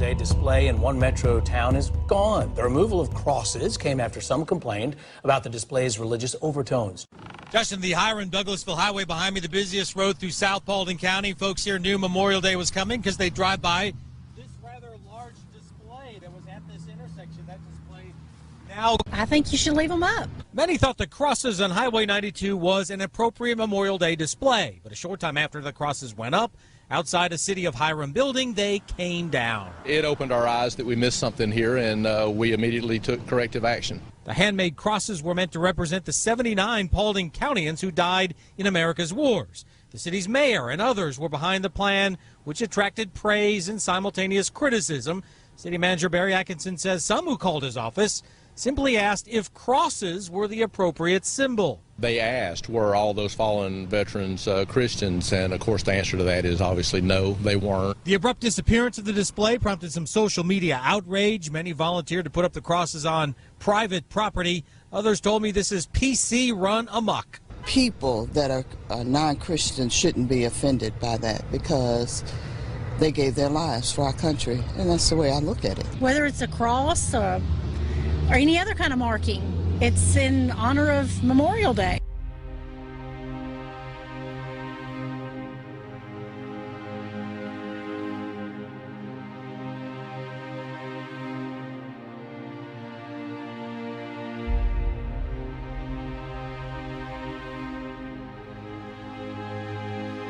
Day display in one metro town is gone. The removal of crosses came after some complained about the display's religious overtones. Justin, the Hiram-Douglasville Highway behind me, the busiest road through South Paulding County. Folks here knew Memorial Day was coming because they drive by this rather large display that was at this intersection. That display now, I think you should leave them up. many thought the crosses on Highway 92 was an appropriate Memorial Day display. But a short time after the crosses went up, outside a City of Hiram building, they came down. It opened our eyes that we missed something here, and we immediately took corrective action. The handmade crosses were meant to represent the 79 Paulding Countyans who died in America's wars. The city's mayor and others were behind the plan, which attracted praise and simultaneous criticism. City Manager Barry Atkinson says some who called his office simply asked if crosses were the appropriate symbol. They asked, were all those fallen veterans Christians? And of course the answer to that is obviously no, they weren't. The abrupt disappearance of the display prompted some social media outrage. Many volunteered to put up the crosses on private property. Others told me this is PC run amok. People that are non-Christian shouldn't be offended by that because they gave their lives for our country, and that's the way I look at it. Whether it's a cross or any other kind of marking, it's in honor of Memorial Day.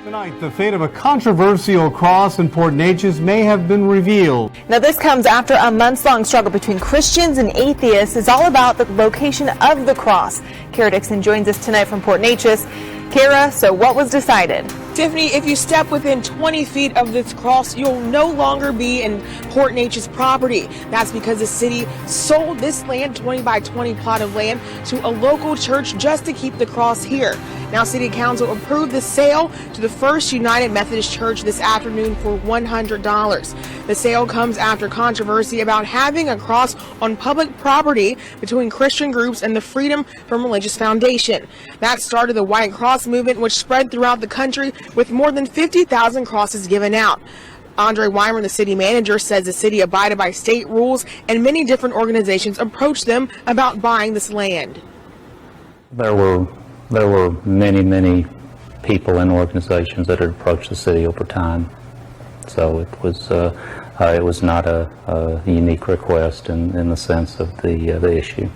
Tonight, the fate of a controversial cross in Port Neches may have been revealed. Now, this comes after a months-long struggle between Christians and atheists. It's all about the location of the cross. Kara Dixon joins us tonight from Port Neches. Kara, so what was decided? Tiffany, if you step within 20 feet of this cross, you'll no longer be in Port Neches property. That's because the city sold this land, 20 by 20 plot of land, to a local church just to keep the cross here. Now, City Council approved the sale to the First United Methodist Church this afternoon for $100. The sale comes after controversy about having a cross on public property between Christian groups and the Freedom from Religious Foundation. That started the White Cross movement, which spread throughout the country with more than 50,000 crosses given out. Andre Weimer, the city manager, says the city abided by state rules and many different organizations approached them about buying this land. There were many people and organizations that had approached the city over time. So it was not a unique request in the sense of the issue.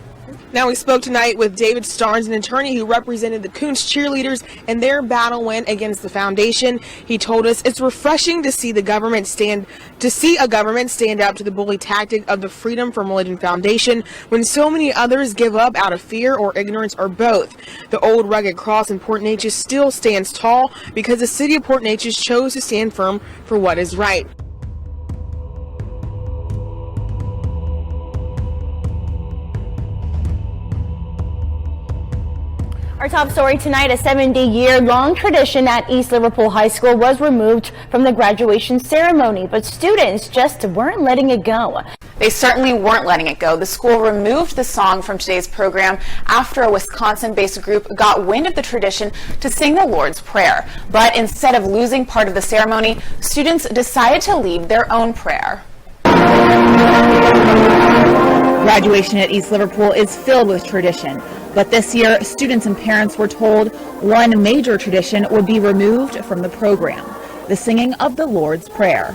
Now, we spoke tonight with David Starnes, an attorney who represented the Coons cheerleaders in their battle win against the foundation. He told us it's refreshing to see a government stand up to the bully tactic of the Freedom from Religion Foundation when so many others give up out of fear or ignorance or both. The old rugged cross in Port Neches still stands tall because the city of Port Neches chose to stand firm for what is right. Our top story tonight, a 70-year-long tradition at East Liverpool High School was removed from the graduation ceremony, but students just weren't letting it go. They certainly weren't letting it go. The school removed the song from today's program after a Wisconsin-based group got wind of the tradition to sing the Lord's Prayer. But instead of losing part of the ceremony, students decided to leave their own prayer. Graduation at East Liverpool is filled with tradition, but this year students and parents were told one major tradition would be removed from the program, the singing of the Lord's Prayer.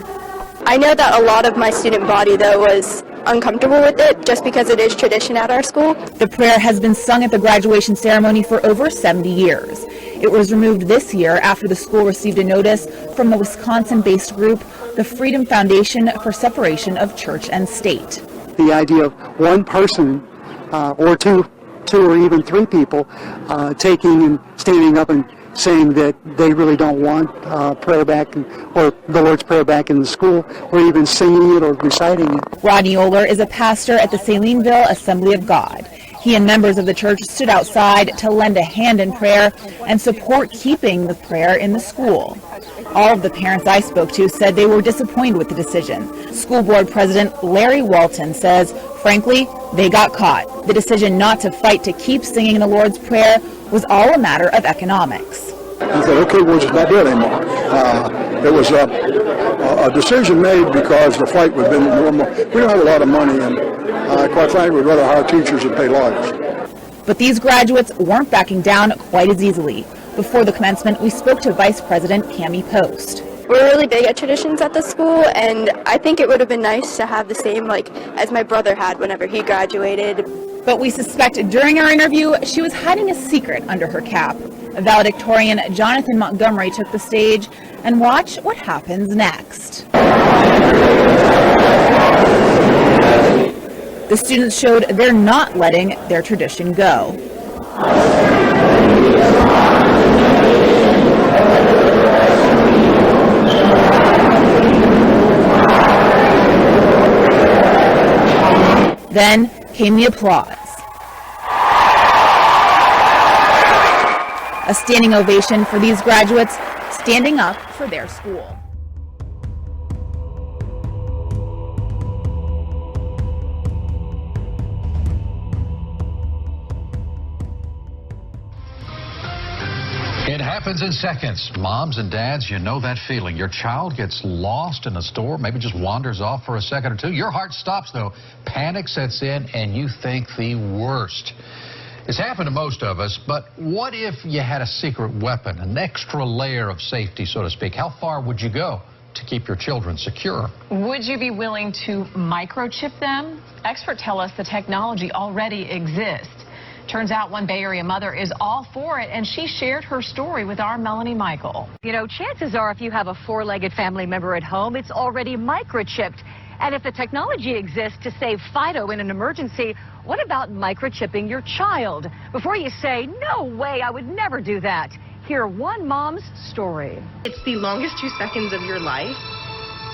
I know that a lot of my student body, though, was uncomfortable with it just because it is tradition at our school. The prayer has been sung at the graduation ceremony for over 70 years. It was removed this year after the school received a notice from the Wisconsin-based group, the Freedom Foundation for Separation of Church and State. The idea of one person or two or even three people taking and standing up and saying that they really don't want prayer back or the Lord's Prayer back in the school, or even singing it or reciting it. Rodney Oler is a pastor at the Salineville Assembly of God. He and members of the church stood outside to lend a hand in prayer and support keeping the prayer in the school. All of the parents I spoke to said they were disappointed with the decision. School board president Larry Walton says, frankly, they got caught. The decision not to fight to keep singing the Lord's Prayer was all a matter of economics. He said, okay, we'll just not do it anymore. It was a a decision made because the flight would have been normal. We don't have a lot of money, and quite frankly, we'd rather hire teachers than pay lawyers. But these graduates weren't backing down quite as easily. Before the commencement, we spoke to Vice President Cami Post. We're really big at traditions at the school, and I think it would have been nice to have the same as my brother had whenever he graduated. But we suspect during our interview, she was hiding a secret under her cap. Valedictorian Jonathan Montgomery took the stage, and watch what happens next. The students showed they're not letting their tradition go. Then came the applause. A standing ovation for these graduates standing up for their school. It happens in seconds. Moms and dads, you know that feeling. Your child gets lost in a store, maybe just wanders off for a second or two. Your heart stops, though. Panic sets in, and you think the worst. It's happened to most of us, but what if you had a secret weapon, an extra layer of safety, so to speak? How far would you go to keep your children secure? Would you be willing to microchip them? Experts tell us the technology already exists. Turns out one Bay Area mother is all for it, and she shared her story with our Melanie Michael. You know, chances are if you have a four-legged family member at home, it's already microchipped. And if the technology exists to save Fido in an emergency, what about microchipping your child? Before you say, no way, I would never do that, hear one mom's story. It's the longest 2 seconds of your life,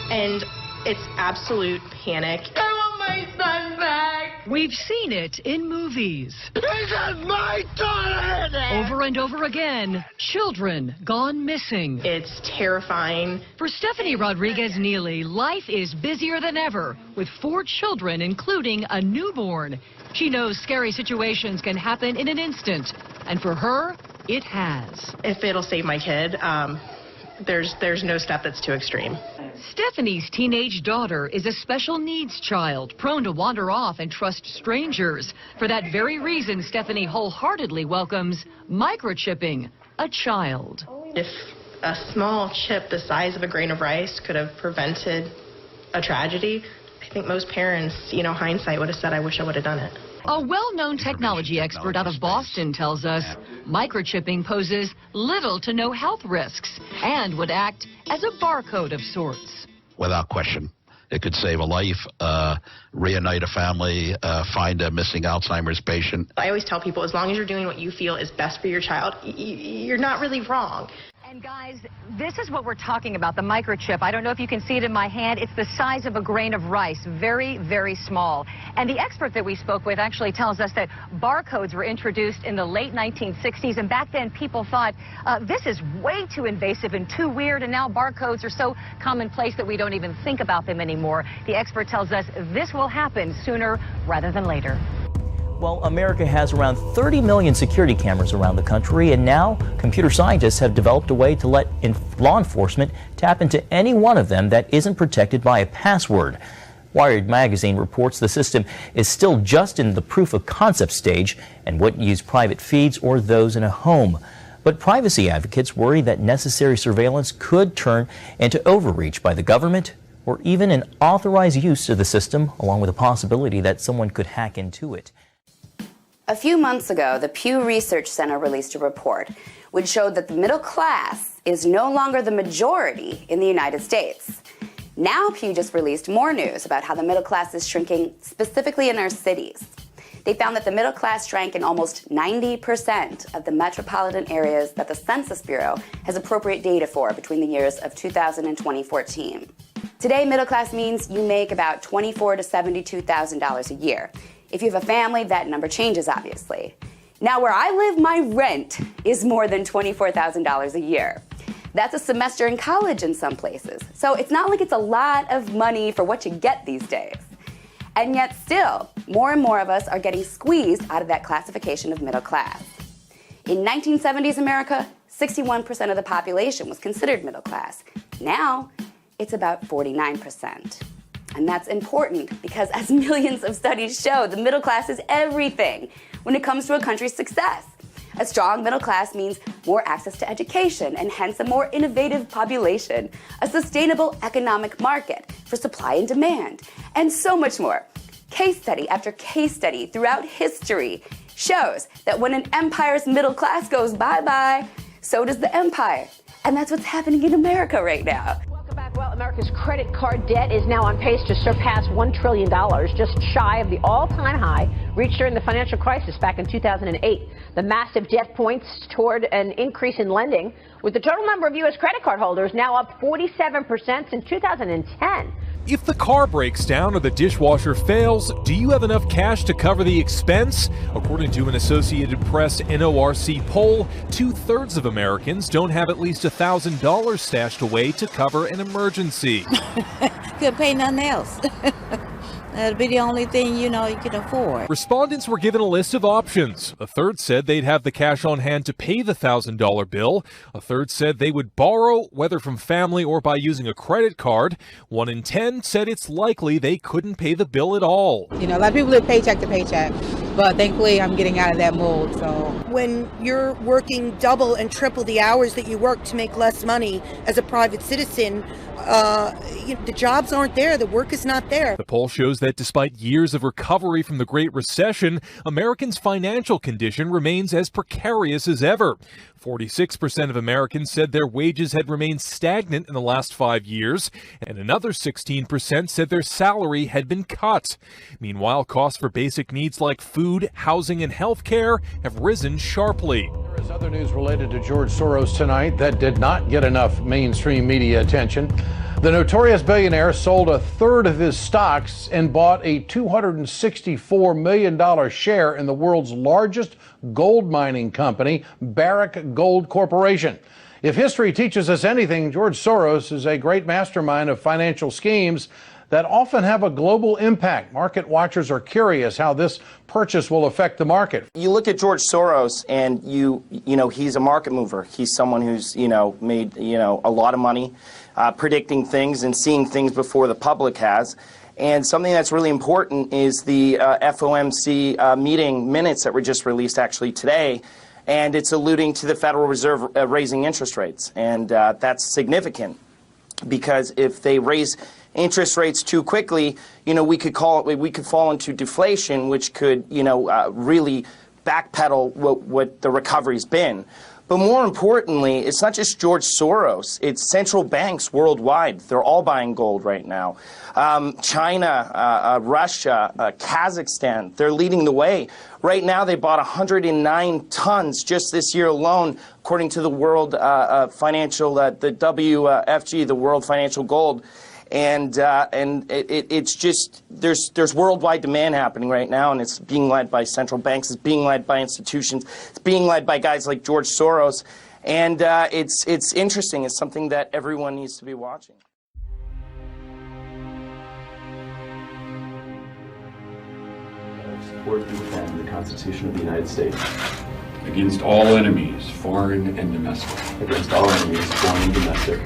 and it's absolute panic. I want my son back. We've seen it in movies. This is my daughter! Over and over again, children gone missing. It's terrifying. For Stephanie Rodriguez-Neely, life is busier than ever, with 4 children, including a newborn. She knows scary situations can happen in an instant, and for her, it has. If it'll save my kid, there's no step that's too extreme. Stephanie's teenage daughter is a special needs child, prone to wander off and trust strangers. For that very reason, Stephanie wholeheartedly welcomes microchipping a child. If a small chip the size of a grain of rice could have prevented a tragedy, I think most parents, hindsight would have said, I wish I would have done it. A well-known technology expert out of Boston tells us microchipping poses little to no health risks and would act as a barcode of sorts. Without question. It could save a life, reunite a family, find a missing Alzheimer's patient. I always tell people, as long as you're doing what you feel is best for your child, you're not really wrong. And guys, this is what we're talking about, the microchip. I don't know if you can see it in my hand. It's the size of a grain of rice, very, very small. And the expert that we spoke with actually tells us that barcodes were introduced in the late 1960s. And back then, people thought, this is way too invasive and too weird. And now barcodes are so commonplace that we don't even think about them anymore. The expert tells us this will happen sooner rather than later. Well, America has around 30 million security cameras around the country, and now computer scientists have developed a way to let law enforcement tap into any one of them that isn't protected by a password. Wired magazine reports the system is still just in the proof of concept stage and wouldn't use private feeds or those in a home. But privacy advocates worry that necessary surveillance could turn into overreach by the government or even an authorized use of the system, along with the possibility that someone could hack into it. A few months ago, the Pew Research Center released a report which showed that the middle class is no longer the majority in the United States. Now Pew just released more news about how the middle class is shrinking, specifically in our cities. They found that the middle class shrank in almost 90% of the metropolitan areas that the Census Bureau has appropriate data for between the years of 2000 and 2014. Today, middle class means you make about $24,000 to $72,000 a year. If you have a family, that number changes, obviously. Now, where I live, my rent is more than $24,000 a year. That's a semester in college in some places. So it's not like it's a lot of money for what you get these days. And yet still, more and more of us are getting squeezed out of that classification of middle class. In 1970s America, 61% of the population was considered middle class. Now, it's about 49%. And that's important because, as millions of studies show, the middle class is everything when it comes to a country's success. A strong middle class means more access to education and hence a more innovative population, a sustainable economic market for supply and demand, and so much more. Case study after case study throughout history shows that when an empire's middle class goes bye-bye, so does the empire. And that's what's happening in America right now. Welcome back. Well, America's credit card debt is now on pace to surpass $1 trillion, just shy of the all-time high reached during the financial crisis back in 2008. The massive debt points toward an increase in lending, with the total number of U.S. credit card holders now up 47% since 2010. If the car breaks down or the dishwasher fails, do you have enough cash to cover the expense? According to an Associated Press NORC poll, 2/3 of Americans don't have at least $1,000 stashed away to cover an emergency. Couldn't pay nothing else. That'd be the only thing, you can afford. Respondents were given a list of options. A third said they'd have the cash on hand to pay the $1,000 bill. A third said they would borrow, whether from family or by using a credit card. 1 in 10 said it's likely they couldn't pay the bill at all. A lot of people live paycheck to paycheck, but thankfully I'm getting out of that mold. So when you're working double and triple the hours that you work to make less money as a private citizen, the jobs aren't there. The work is not there. The poll shows that despite years of recovery from the Great Recession, Americans' financial condition remains as precarious as ever. 46% of Americans said their wages had remained stagnant in the last 5 years, and another 16% said their salary had been cut. Meanwhile, costs for basic needs like food, housing, and health care have risen sharply. There is other news related to George Soros tonight that did not get enough mainstream media attention. The notorious billionaire sold a third of his stocks and bought a $264 million share in the world's largest gold mining company, Barrick Gold Corporation. If history teaches us anything, George Soros is a great mastermind of financial schemes that often have a global impact. Market watchers are curious how this purchase will affect the market. You look at George Soros and you know, he's a market mover. He's someone who's, made, a lot of money predicting things and seeing things before the public has. And something that's really important is the FOMC meeting minutes that were just released actually today. And it's alluding to the Federal Reserve raising interest rates. And that's significant because if they raise interest rates too quickly, we could fall into deflation, which could, really backpedal what the recovery's been. But more importantly, it's not just George Soros, it's central banks worldwide. They're all buying gold right now. China, Russia, Kazakhstan, they're leading the way. Right now, they bought 109 tons just this year alone, according to the World Financial, the WFG, the World Financial Gold. And it's just there's worldwide demand happening right now, and it's being led by central banks, it's being led by institutions, it's being led by guys like George Soros, and it's interesting. It's something that everyone needs to be watching. Support and defend the Constitution of the United States against all enemies, foreign and domestic. Against all enemies, foreign and domestic.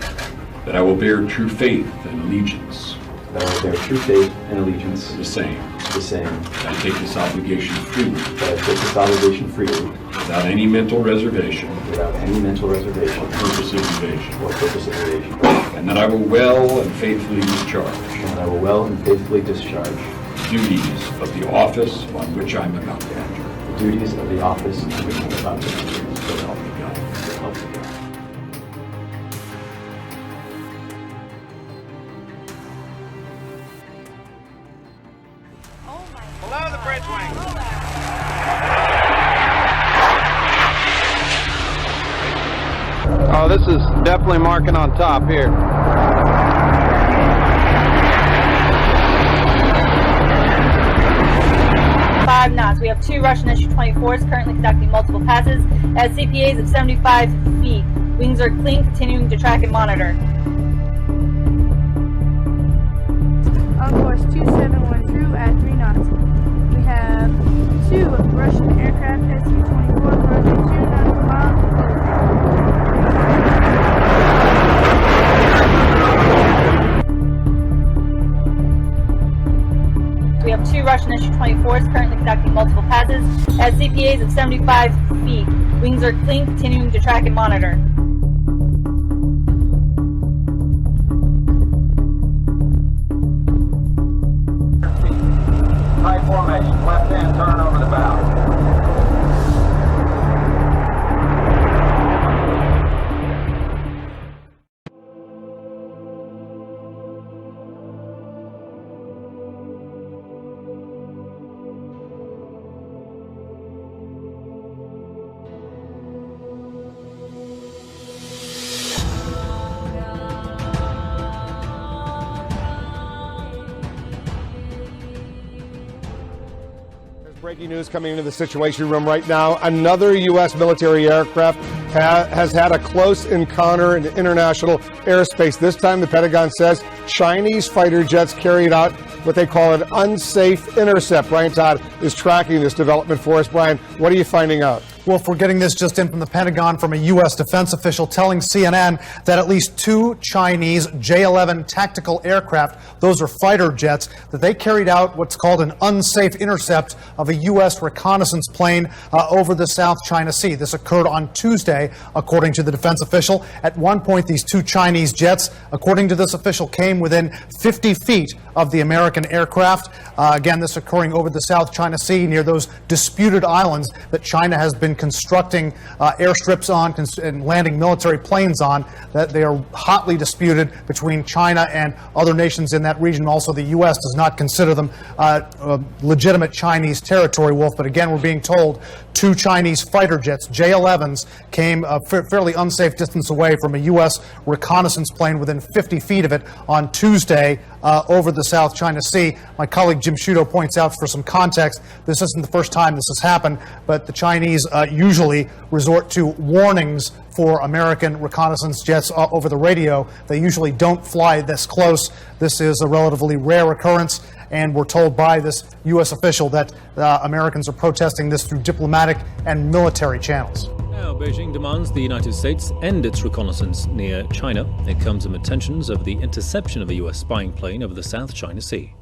That I will bear true faith and allegiance. That I will bear true faith and allegiance. To the same. To the same. That I take this obligation freely. That I take this obligation freely. Without any mental reservation. Without any mental reservation. Or purpose of evasion. Or purpose of evasion. And that I will well and faithfully discharge. And that I will well and faithfully discharge. The duties of the office on which I am about to enter. The duties of the office on which I am about to enter. So help me God. So help me God. Below the bridge wing. Oh, this is definitely marking on top here. Five knots. We have 2 Russian Su-24s currently conducting multiple passes at CPAs of 75 feet. Wings are clean, continuing to track and monitor. On course 27 true at 3 knots. We have 2 Russian aircraft Su-24 approaching 2 nautical miles. CPAs of 75 feet. Wings are clean, continuing to track and monitor. Tight formation, left hand turn over the bow. Breaking news coming into the Situation Room right now. Another U.S. military aircraft has had a close encounter in international airspace. This time, the Pentagon says Chinese fighter jets carried out what they call an unsafe intercept. Brian Todd is tracking this development for us. Brian, what are you finding out? Well, if we're getting this just in from the Pentagon from a U.S. defense official telling CNN that at least 2 Chinese J-11 tactical aircraft, those are fighter jets, that they carried out what's called an unsafe intercept of a U.S. reconnaissance plane over the South China Sea. This occurred on Tuesday, according to the defense official. At one point, these 2 Chinese jets, according to this official, came within 50 feet of the American aircraft. Again, this occurring over the South China Sea near those disputed islands that China has been constructing airstrips on and landing military planes on, that they are hotly disputed between China and other nations in that region. Also, the U.S. does not consider them legitimate Chinese territory, Wolf. But again, we're being told 2 Chinese fighter jets, J-11s, came a fairly unsafe distance away from a U.S. reconnaissance plane within 50 feet of it on Tuesday over the South China Sea. My colleague Jim Sciutto points out, for some context, this isn't the first time this has happened, but the Chinese usually resort to warnings for American reconnaissance jets over the radio. They usually don't fly this close. This is a relatively rare occurrence, and we're told by this U.S. official that Americans are protesting this through diplomatic and military channels. Now, Beijing demands the United States end its reconnaissance near China. It comes amid tensions over the interception of a U.S. spying plane over the South China Sea.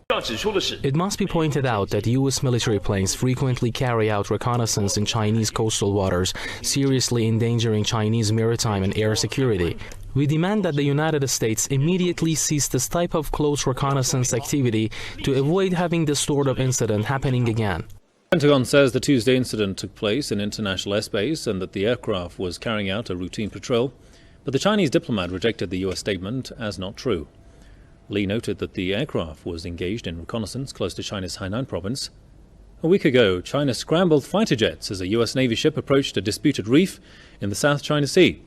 It must be pointed out that U.S. military planes frequently carry out reconnaissance in Chinese coastal waters, seriously endangering Chinese maritime and air security. We demand that the United States immediately cease this type of close reconnaissance activity to avoid having this sort of incident happening again. The Pentagon says the Tuesday incident took place in international airspace and that the aircraft was carrying out a routine patrol, but the Chinese diplomat rejected the U.S. statement as not true. Lee noted that the aircraft was engaged in reconnaissance close to China's Hainan province. A week ago, China scrambled fighter jets as a U.S. Navy ship approached a disputed reef in the South China Sea.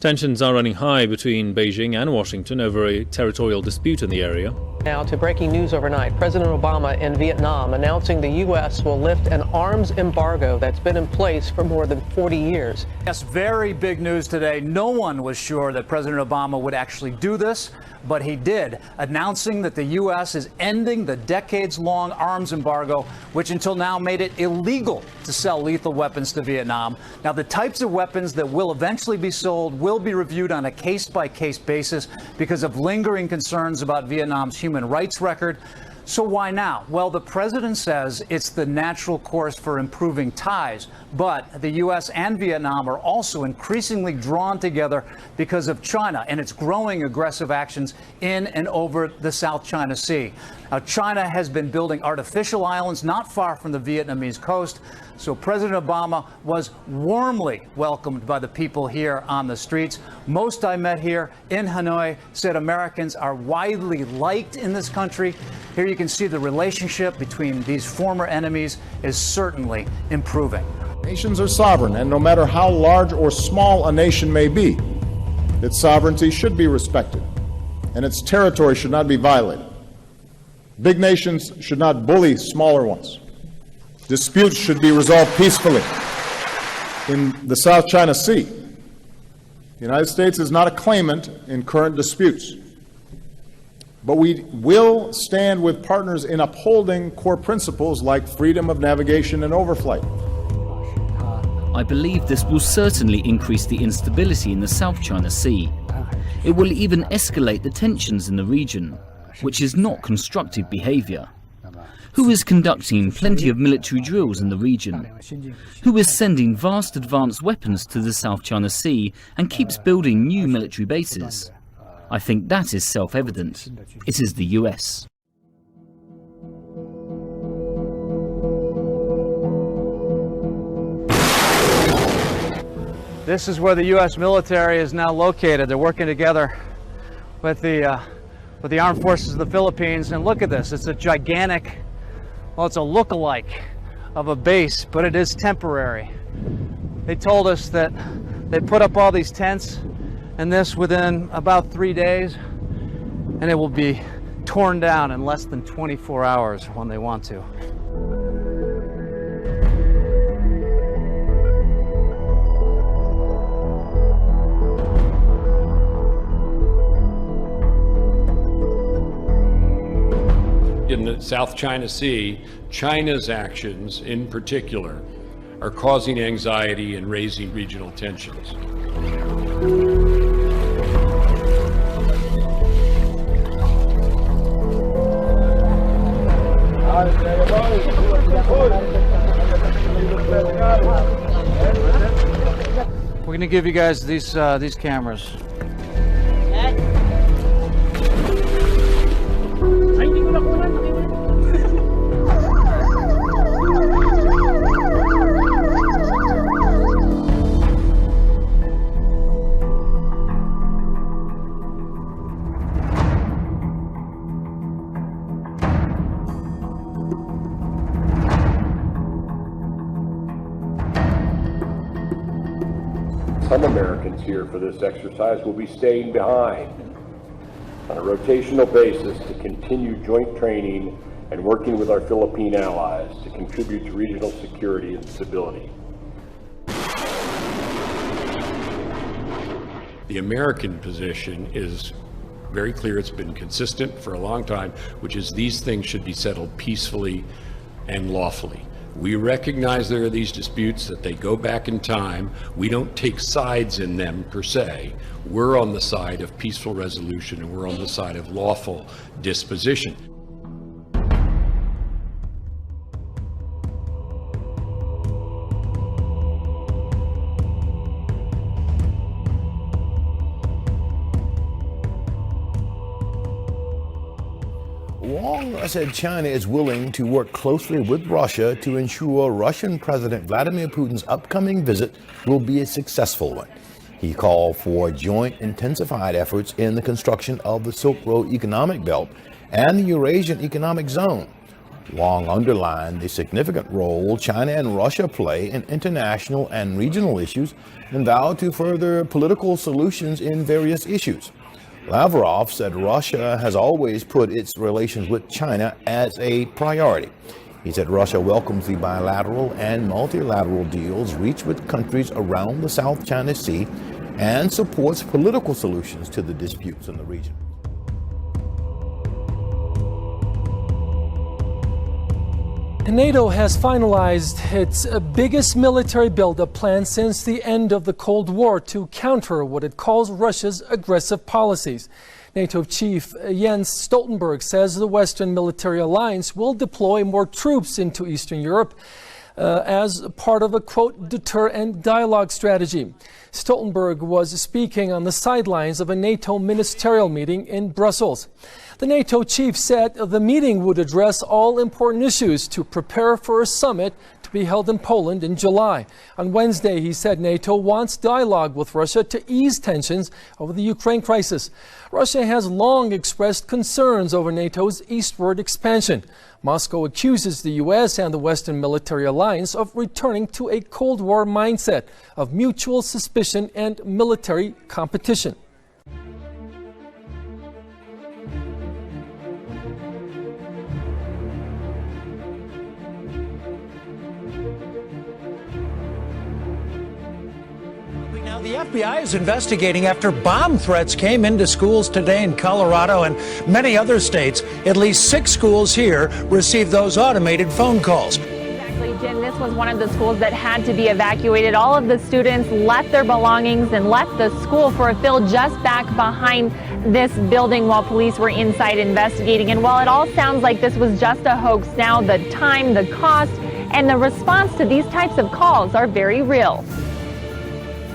Tensions are running high between Beijing and Washington over a territorial dispute in the area. Now to breaking news overnight. President Obama in Vietnam announcing the U.S. will lift an arms embargo that's been in place for more than 40 years. Yes, very big news today. No one was sure that President Obama would actually do this, but he did, announcing that the U.S. is ending the decades-long arms embargo, which until now made it illegal to sell lethal weapons to Vietnam. Now, the types of weapons that will eventually be sold will be reviewed on a case-by-case basis because of lingering concerns about Vietnam's human rights record. So why now? Well, the president says it's the natural course for improving ties, but the U.S. and Vietnam are also increasingly drawn together because of China and its growing aggressive actions in and over the South China Sea. Now, China has been building artificial islands not far from the Vietnamese coast, so President Obama was warmly welcomed by the people here on the streets. Most I met here in Hanoi said Americans are widely liked in this country. Here you can see the relationship between these former enemies is certainly improving. Nations are sovereign, and no matter how large or small a nation may be, its sovereignty should be respected, and its territory should not be violated. Big nations should not bully smaller ones. Disputes should be resolved peacefully. In the South China Sea, the United States is not a claimant in current disputes, but we will stand with partners in upholding core principles like freedom of navigation and overflight. I believe this will certainly increase the instability in the South China Sea. It will even escalate the tensions in the region, which is not constructive behavior. Who is conducting plenty of military drills in the region? Who is sending vast advanced weapons to the South China Sea and keeps building new military bases? I think that is self-evident. It is the US. This is where the U.S. military is now located. They're working together with the armed forces of the Philippines. And look at this. It's a gigantic, well, it's a look-alike of a base, but it is temporary. They told us that they put up all these tents and this within about 3 days, and it will be torn down in less than 24 hours when they want to. In the South China Sea, China's actions in particular are causing anxiety and raising regional tensions. We're going to give you guys these cameras. Some Americans here for this exercise will be staying behind on a rotational basis to continue joint training and working with our Philippine allies to contribute to regional security and stability. The American position is very clear. It's been consistent for a long time, which is these things should be settled peacefully and lawfully. We recognize there are these disputes, that they go back in time. We don't take sides in them per se. We're on the side of peaceful resolution, and we're on the side of lawful disposition. Wong said China is willing to work closely with Russia to ensure Russian President Vladimir Putin's upcoming visit will be a successful one. He called for joint intensified efforts in the construction of the Silk Road Economic Belt and the Eurasian Economic Zone. Wong underlined the significant role China and Russia play in international and regional issues and vowed to further political solutions in various issues. Lavrov said Russia has always put its relations with China as a priority. He said Russia welcomes the bilateral and multilateral deals reached with countries around the South China Sea and supports political solutions to the disputes in the region. NATO has finalized its biggest military buildup plan since the end of the Cold War to counter what it calls Russia's aggressive policies. NATO chief Jens Stoltenberg says the Western military alliance will deploy more troops into Eastern Europe as part of a, quote, deter and dialogue strategy. Stoltenberg was speaking on the sidelines of a NATO ministerial meeting in Brussels. The NATO chief said the meeting would address all important issues to prepare for a summit to be held in Poland in July. On Wednesday, he said NATO wants dialogue with Russia to ease tensions over the Ukraine crisis. Russia has long expressed concerns over NATO's eastward expansion. Moscow accuses the U.S. and the Western military alliance of returning to a Cold War mindset of mutual suspicion and military competition. The FBI is investigating after bomb threats came into schools today in Colorado and many other states. At least 6 schools here received those automated phone calls. Exactly. Houston, this was one of the schools that had to be evacuated. All of the students left their belongings and left the school for a field just back behind this building while police were inside investigating. And while it all sounds like this was just a hoax, now the time, the cost, and the response to these types of calls are very real.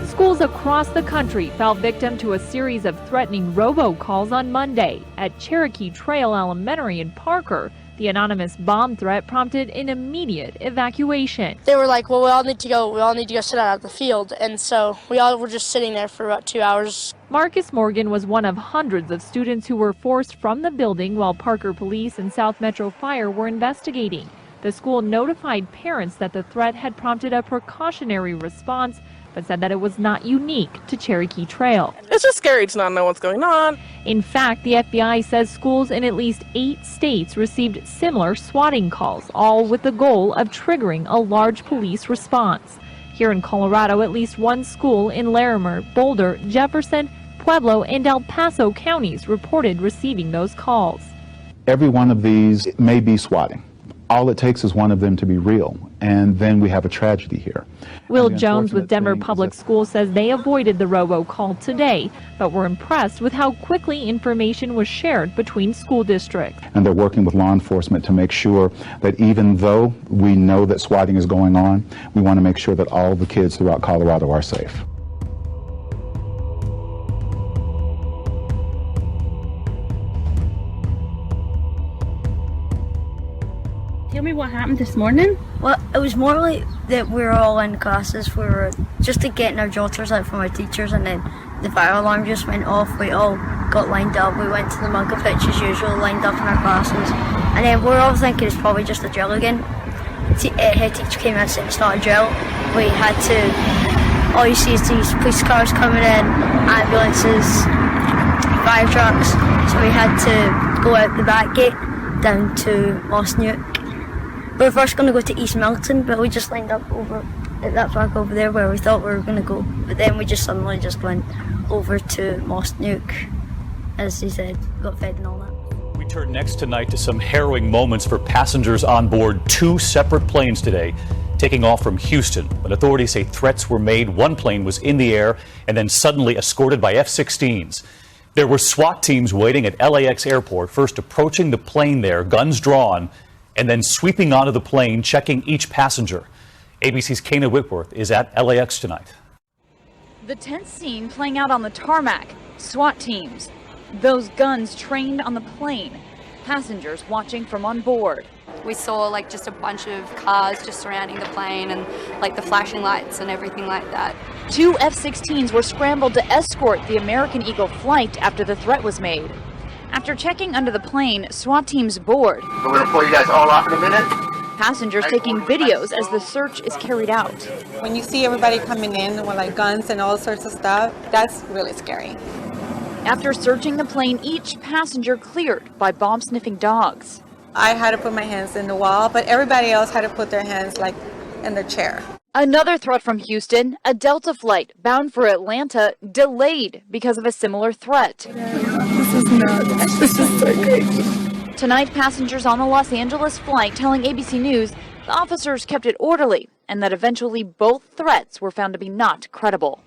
Schools across the country fell victim to a series of threatening robocalls on Monday. At Cherokee Trail Elementary in Parker, the anonymous bomb threat prompted an immediate evacuation. They were like, well, we all need to go sit out at the field. And so we all were just sitting there for about 2 hours. Marcus Morgan was one of hundreds of students who were forced from the building while Parker Police and South Metro Fire were investigating. The school notified parents that the threat had prompted a precautionary response, but said that it was not unique to Cherokee Trail. It's just scary to not know what's going on. In fact, the FBI says schools in at least 8 states received similar swatting calls, all with the goal of triggering a large police response. Here in Colorado, at least one school in Larimer, Boulder, Jefferson, Pueblo, and El Paso counties reported receiving those calls. Every one of these may be swatting. All it takes is one of them to be real, and then we have a tragedy here. Will Jones with Denver Public Schools says they avoided the robocall today, but were impressed with how quickly information was shared between school districts. And they're working with law enforcement to make sure that even though we know that swatting is going on, we want to make sure that all the kids throughout Colorado are safe. Tell me what happened this morning. Well, it was more like that we were all in classes. We were just getting our jotters out from our teachers, and then the fire alarm just went off. We all got lined up. We went to the Mugga pitch as usual, lined up in our classes. And then we were all thinking it's probably just a drill again. Head teacher came out and said it's not a drill. We had to, all you see is these police cars coming in, ambulances, fire trucks. So we had to go out the back gate down to Mossnuke. We were first going to go to East Milton, but we just lined up over at that park over there where we thought we were going to go. But then we just suddenly went over to Mossnuke, as he said, got fed and all that. We turn next tonight to some harrowing moments for passengers on board 2 separate planes today, taking off from Houston. But authorities say threats were made. One plane was in the air and then suddenly escorted by F-16s. There were SWAT teams waiting at LAX airport, first approaching the plane there, guns drawn, and then sweeping onto the plane, checking each passenger. ABC's Kana Whitworth is at LAX tonight. The tense scene playing out on the tarmac. SWAT teams, those guns trained on the plane, passengers watching from on board. We saw just a bunch of cars just surrounding the plane and the flashing lights and everything like that. 2 F-16s were scrambled to escort the American Eagle flight after the threat was made. After checking under the plane, SWAT teams board. We're going to pull you guys all off in a minute. Passengers taking videos as the search is carried out. When you see everybody coming in with guns and all sorts of stuff, that's really scary. After searching the plane, each passenger cleared by bomb-sniffing dogs. I had to put my hands in the wall, but everybody else had to put their hands in their chair. Another threat from Houston, a Delta flight bound for Atlanta delayed because of a similar threat. This is nuts. This is so crazy. Tonight, passengers on the Los Angeles flight telling ABC News the officers kept it orderly and that eventually both threats were found to be not credible.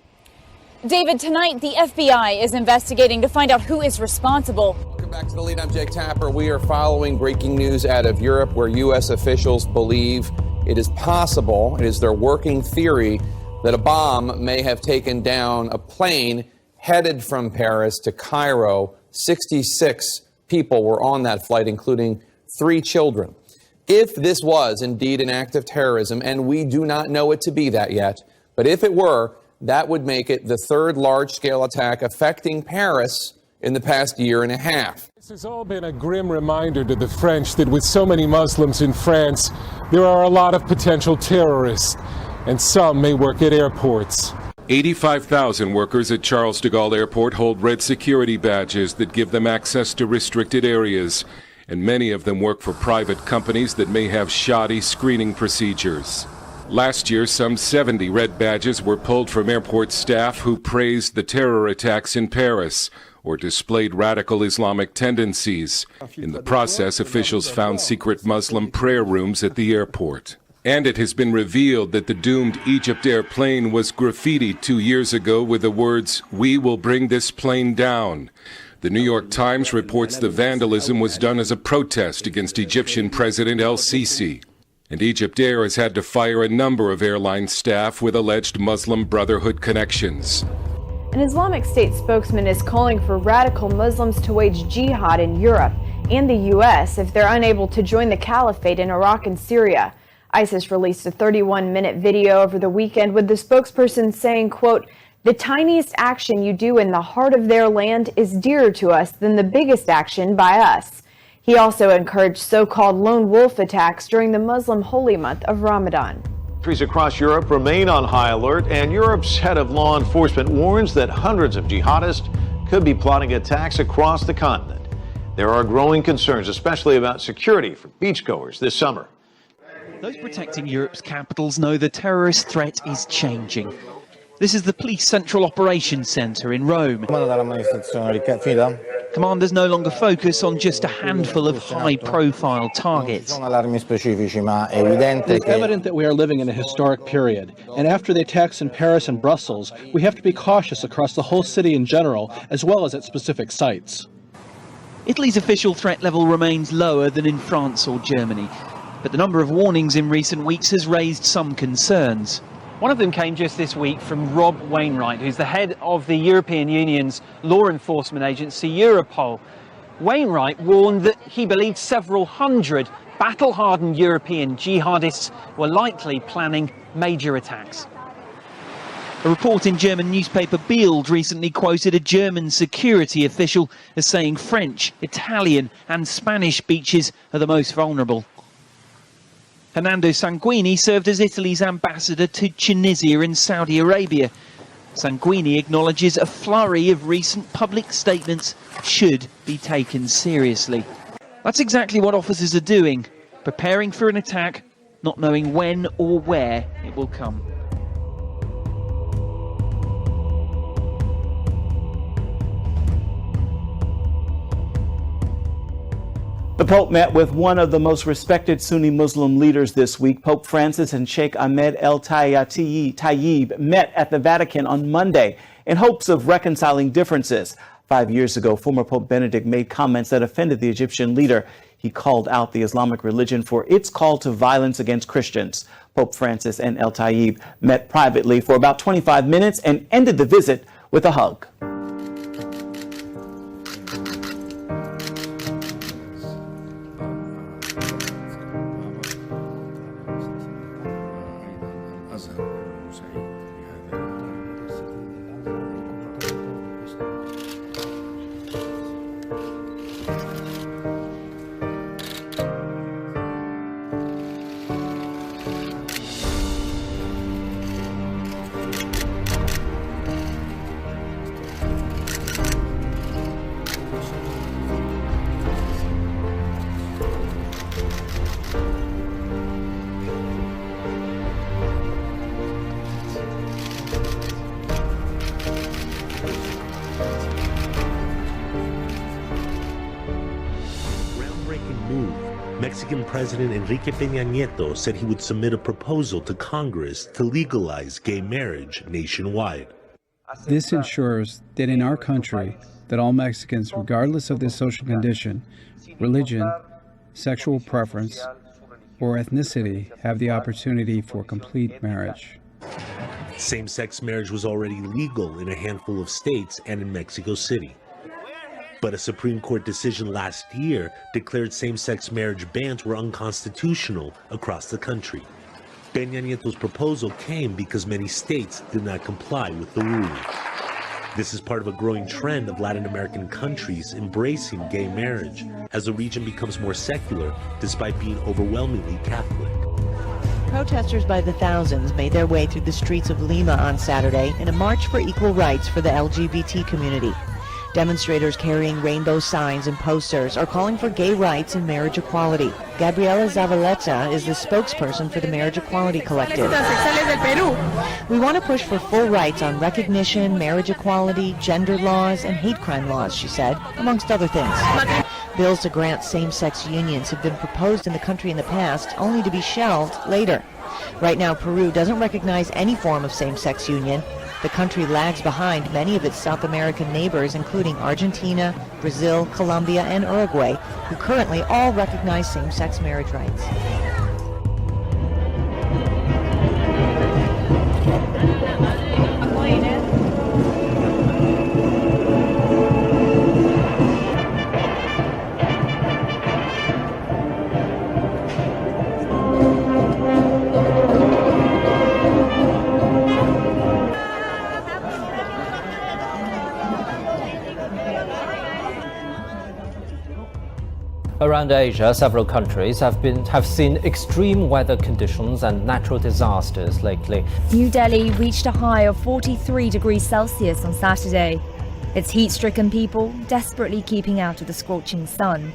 David, tonight the FBI is investigating to find out who is responsible. Welcome back to The Lead. I'm Jake Tapper. We are following breaking news out of Europe where U.S. officials believe it is possible, it is their working theory, that a bomb may have taken down a plane headed from Paris to Cairo. 66 people were on that flight, including 3 children. If this was indeed an act of terrorism, and we do not know it to be that yet, but if it were, that would make it the 3rd large-scale attack affecting Paris in the past year and a half. This has all been a grim reminder to the French that with so many Muslims in France, there are a lot of potential terrorists, and some may work at airports. 85,000 workers at Charles de Gaulle Airport hold red security badges that give them access to restricted areas, and many of them work for private companies that may have shoddy screening procedures. Last year, some 70 red badges were pulled from airport staff who praised the terror attacks in Paris or displayed radical Islamic tendencies. In the process, officials found secret Muslim prayer rooms at the airport. And it has been revealed that the doomed EgyptAir plane was graffitied 2 years ago with the words, "We will bring this plane down." The New York Times reports the vandalism was done as a protest against Egyptian President el-Sisi. And EgyptAir has had to fire a number of airline staff with alleged Muslim Brotherhood connections. An Islamic State spokesman is calling for radical Muslims to wage jihad in Europe and the U.S. if they're unable to join the caliphate in Iraq and Syria. ISIS released a 31-minute video over the weekend with the spokesperson saying, quote, "The tiniest action you do in the heart of their land is dearer to us than the biggest action by us." He also encouraged so-called lone wolf attacks during the Muslim holy month of Ramadan. Countries across Europe remain on high alert, and Europe's head of law enforcement warns that hundreds of jihadists could be plotting attacks across the continent. There are growing concerns, especially about security for beachgoers this summer. Those protecting Europe's capitals know the terrorist threat is changing. This is the Police Central Operations Centre in Rome. Commanders no longer focus on just a handful of high-profile targets. It's evident that we are living in a historic period, and after the attacks in Paris and Brussels, we have to be cautious across the whole city in general, as well as at specific sites. Italy's official threat level remains lower than in France or Germany, but the number of warnings in recent weeks has raised some concerns. One of them came just this week from Rob Wainwright, who's the head of the European Union's law enforcement agency, Europol. Wainwright warned that he believed several hundred battle-hardened European jihadists were likely planning major attacks. A report in German newspaper Bild recently quoted a German security official as saying French, Italian and Spanish beaches are the most vulnerable. Fernando Sanguini served as Italy's ambassador to Tunisia and Saudi Arabia. Sanguini acknowledges a flurry of recent public statements should be taken seriously. That's exactly what officers are doing, preparing for an attack, not knowing when or where it will come. The Pope met with one of the most respected Sunni Muslim leaders this week. Pope Francis and Sheikh Ahmed el-Tayeb met at the Vatican on Monday in hopes of reconciling differences. 5 years ago, former Pope Benedict made comments that offended the Egyptian leader. He called out the Islamic religion for its call to violence against Christians. Pope Francis and el-Tayeb met privately for about 25 minutes and ended the visit with a hug. Mexican President Enrique Peña Nieto said he would submit a proposal to Congress to legalize gay marriage nationwide. This ensures that in our country, that all Mexicans, regardless of their social condition, religion, sexual preference, or ethnicity, have the opportunity for complete marriage. Same-sex marriage was already legal in a handful of states and in Mexico City. But a Supreme Court decision last year declared same-sex marriage bans were unconstitutional across the country. Peña Nieto's proposal came because many states did not comply with the rules. This is part of a growing trend of Latin American countries embracing gay marriage as the region becomes more secular despite being overwhelmingly Catholic. Protesters by the thousands made their way through the streets of Lima on Saturday in a march for equal rights for the LGBT community. Demonstrators carrying rainbow signs and posters are calling for gay rights and marriage equality. Gabriela Zavaleta is the spokesperson for the Marriage Equality Collective. We want to push for full rights on recognition, marriage equality, gender laws, and hate crime laws, she said, amongst other things. Bills to grant same-sex unions have been proposed in the country in the past, only to be shelved later. Right now, Peru doesn't recognize any form of same-sex union. The country lags behind many of its South American neighbors, including Argentina, Brazil, Colombia, and Uruguay, who currently all recognize same-sex marriage rights. Around Asia, several countries have seen extreme weather conditions and natural disasters lately. New Delhi reached a high of 43 degrees Celsius on Saturday. Its heat-stricken people desperately keeping out of the scorching sun.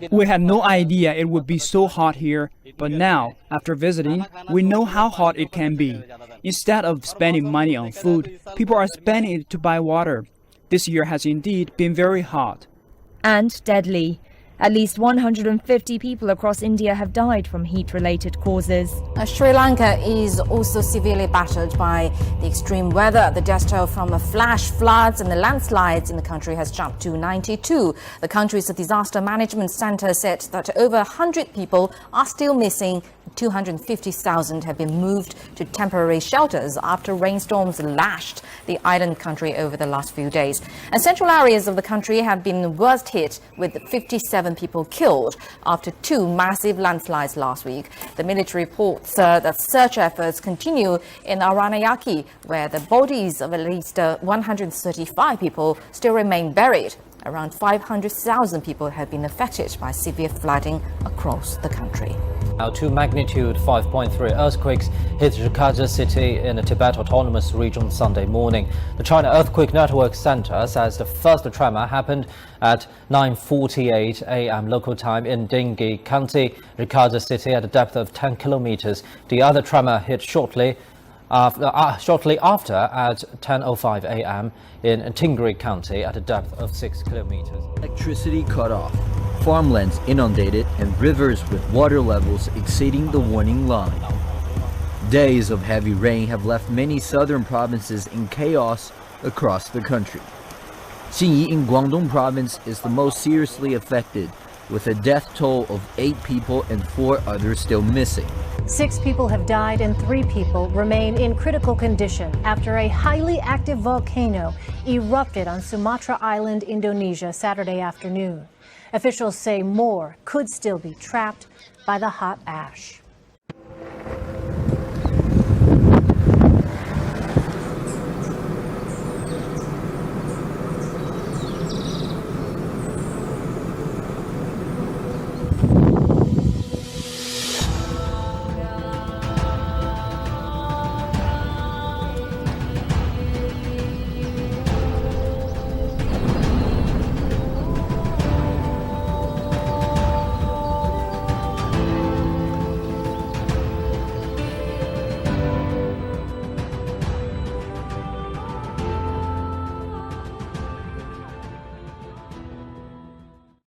We had no idea it would be so hot here, but now, after visiting, we know how hot it can be. Instead of spending money on food, people are spending it to buy water. This year has indeed been very hot. And deadly. At least 150 people across India have died from heat-related causes. Sri Lanka is also severely battered by the extreme weather. The death toll from flash floods and the landslides in the country has jumped to 92. The country's disaster management center said that over 100 people are still missing. 250,000 have been moved to temporary shelters after rainstorms lashed the island country over the last few days. And central areas of the country have been worst hit, with 57 people killed after two massive landslides last week. The military reports that search efforts continue in Aranayaki, where the bodies of at least 135 people still remain buried. Around 500,000 people have been affected by severe flooding across the country. Now, two magnitude 5.3 earthquakes hit Jakarta city in the Tibet Autonomous Region Sunday morning. The China Earthquake Network Center says the first tremor happened at 9:48 a.m. local time in Dingyi County, Jakarta city, at a depth of 10 kilometers. The other tremor hit shortly after at 10:05 a.m. in Tingri County at a depth of 6 kilometers. Electricity cut off, farmlands inundated, and rivers with water levels exceeding the warning line. Days of heavy rain have left many southern provinces in chaos across the country. Xinyi in Guangdong province is the most seriously affected, with a death toll of 8 people and 4 others still missing. 6 people have died and 3 people remain in critical condition after a highly active volcano erupted on Sumatra Island, Indonesia, Saturday afternoon. Officials say more could still be trapped by the hot ash.